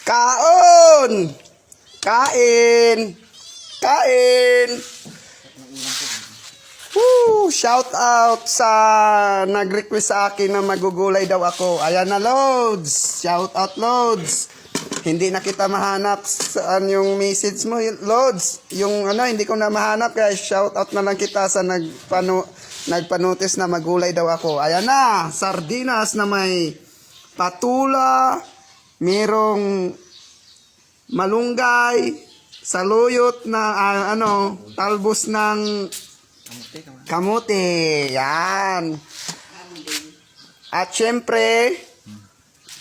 Kaon! Kain! Kain! Woo! Shout out sa nag-request sa akin na magugulay daw ako. Ayan na, Loads! Shout out, Loads! Hindi na kita mahanap saan yung message mo, Loads. Yung hindi ko na mahanap, kaya shout out na lang kita sa nagpanotice na magulay daw ako. Ayan na, sardinas na may patula, merong malunggay, saluyot na talbos ng kamote. Yan. At syempre,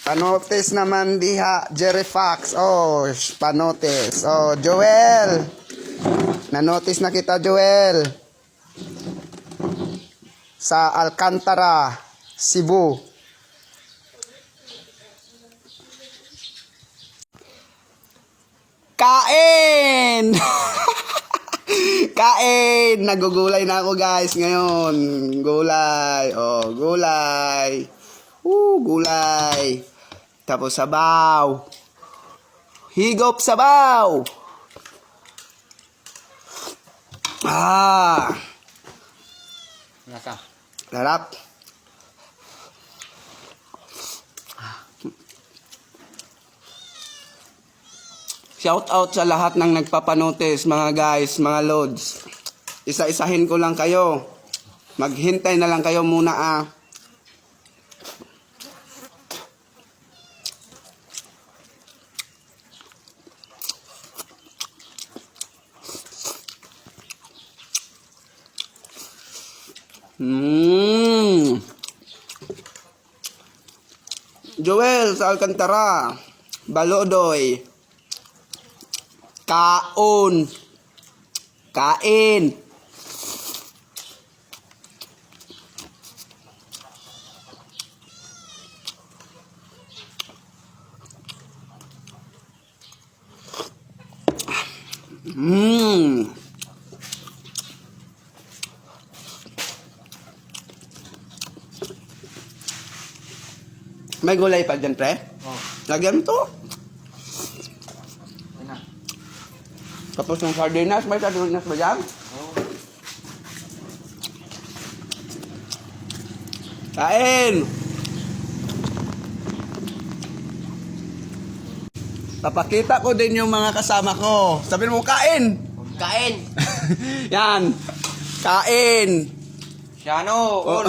panotes naman diha, Jerry Fox. Oh, panotes. Oh, Joel. Na-notice na kita, Joel. Sa Alcantara, Cebu. Kain! Kain! Nagugulay na ako, guys, ngayon. Gulay. Oh, gulay. Gulay. Tapos sabaw. Higop sabaw. Nasa. Sarap. Shout out sa lahat ng nagpapanotice, mga guys, mga Loads. Isa-isahin ko lang kayo. Maghintay na lang kayo muna Joel sa Alcantara, Balodoy. Kaon. Kain. May gulay pa dyan, pre? Oh. Lagyan mo to. Yan na. Tapos yung sardinas, may sardinas ba dyan? Oh. Kain! Papakita ko din yung mga kasama ko. Sabihin mo, kain! Kain! Yan! Kain! Siano! Oh.